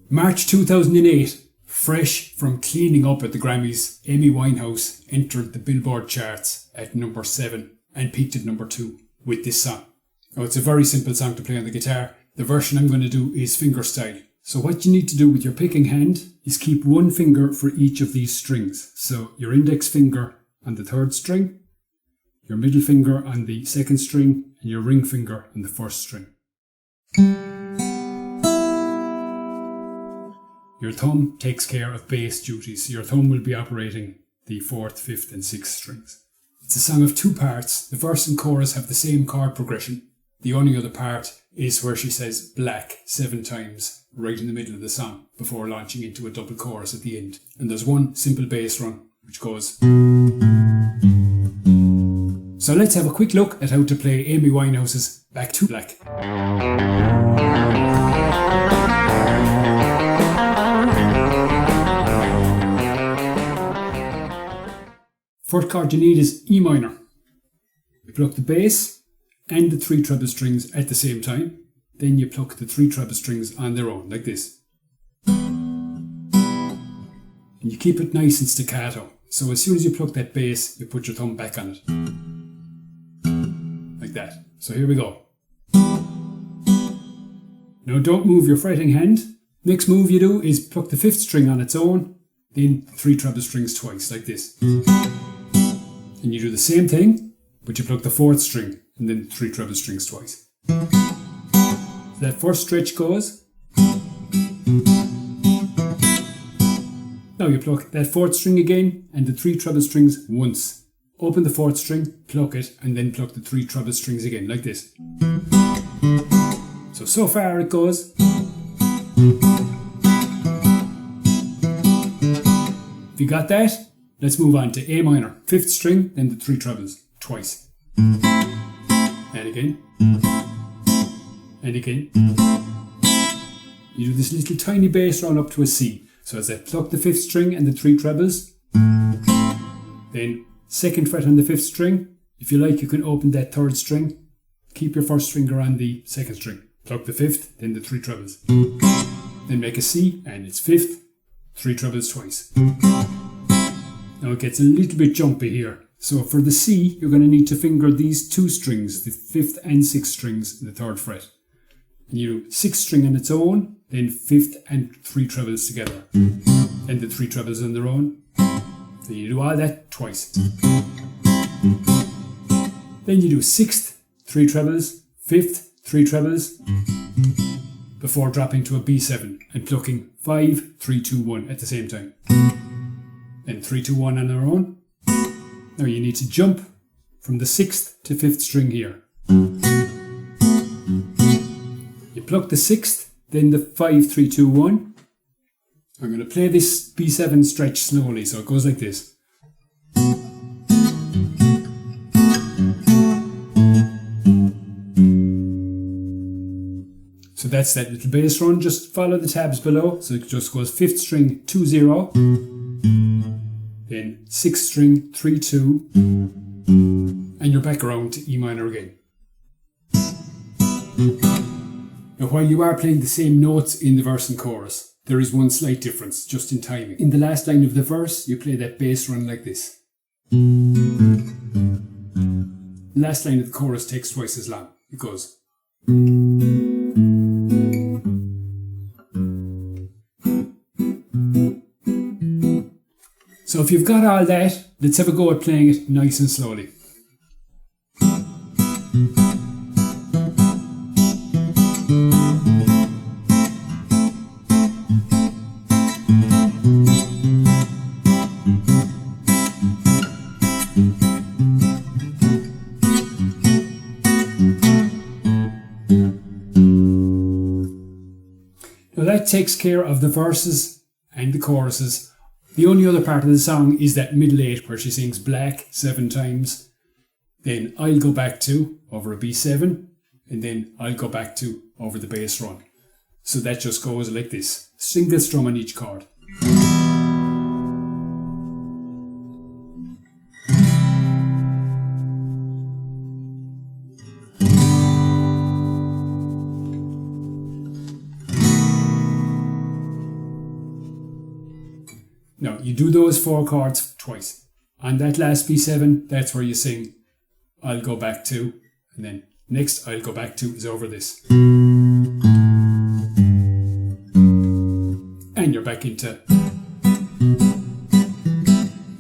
March 2008, fresh from cleaning up at the Grammys, Amy Winehouse entered the Billboard charts at number 7 and peaked at number 2 with this song. Now, it's a very simple song to play on the guitar. The version I'm going to do is fingerstyle. So what you need to do with your picking hand is keep one finger for each of these strings. So your index finger on the 3rd string, your middle finger on the 2nd string, and your ring finger on the 1st string. Your thumb takes care of bass duties, so your thumb will be operating the 4th, 5th and 6th strings. It's a song of 2 parts. The verse and chorus have the same chord progression. The only other part is where she says black 7 times right in the middle of the song before launching into a double chorus at the end. And there's one simple bass run which goes. So let's have a quick look at how to play Amy Winehouse's Back to Black. First chord you need is E minor. You pluck the bass and the 3 treble strings at the same time. Then you pluck the 3 treble strings on their own, like this. And you keep it nice and staccato. So as soon as you pluck that bass, you put your thumb back on it. Like that. So here we go. Now don't move your fretting hand. Next move you do is pluck the 5th string on its own, then 3 treble strings twice, like this. And you do the same thing, but you pluck the 4th string and then 3 treble strings twice. So that first stretch goes. Now you pluck that 4th string again and the 3 treble strings once. Open the 4th string, pluck it, and then pluck the 3 treble strings again, like this. So far it goes. If you got that, let's move on to A minor, 5th string, then the 3 trebles, twice. And again. And again. You do this little tiny bass roll up to a C. So as I pluck the 5th string and the 3 trebles, then 2nd fret on the 5th string. If you like, you can open that 3rd string. Keep your 1st finger on the 2nd string. Pluck the 5th, then the 3 trebles. Then make a C, and it's 5th, 3 trebles twice. Now it gets a little bit jumpy here. So for the C, you're going to need to finger these 2 strings, the 5th and 6th strings in the 3rd fret. And you do 6th string on its own, then 5th and 3 trebles together. Then the 3 trebles on their own. Then you do all that twice. Then you do 6th, 3 trebles, 5th, 3 trebles, before dropping to a B7 and plucking 5, 3, 2, 1 at the same time. Then 3, 2, 1 on their own. Now you need to jump from the 6th to 5th string here. You pluck the 6th, then the 5, 3, 2, 1. I'm going to play this B7 stretch slowly, so it goes like this. So that's that little bass run. Just follow the tabs below. So it just goes 5th string 2, 0, then 6th string 3, 2, and you're back around to E minor again. Now while you are playing the same notes in the verse and chorus, there is one slight difference, just in timing. In the last line of the verse, you play that bass run like this. The last line of the chorus takes twice as long. It goes. So if you've got all that, let's have a go at playing it nice and slowly. Now that takes care of the verses and the choruses. The only other part of the song is that middle 8 where she sings black 7 times. Then I'll go back to over a B7, and then I'll go back to over the bass run. So that just goes like this. Single strum on each chord. Now, you do those 4 chords twice. On that last B7, that's where you sing I'll go back to, and then next I'll go back to is over this. And you're back into.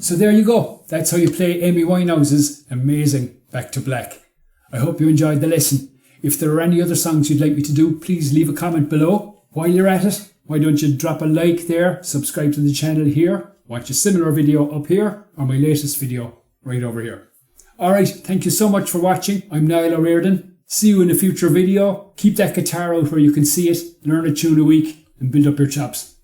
So there you go. That's how you play Amy Winehouse's amazing Back to Black. I hope you enjoyed the lesson. If there are any other songs you'd like me to do, please leave a comment below. While you're at it, why don't you drop a like there, subscribe to the channel here, watch a similar video up here, or my latest video right over here. Alright, thank you so much for watching. I'm Niall O'Riordan. See you in a future video. Keep that guitar out where you can see it, learn a tune a week, and build up your chops.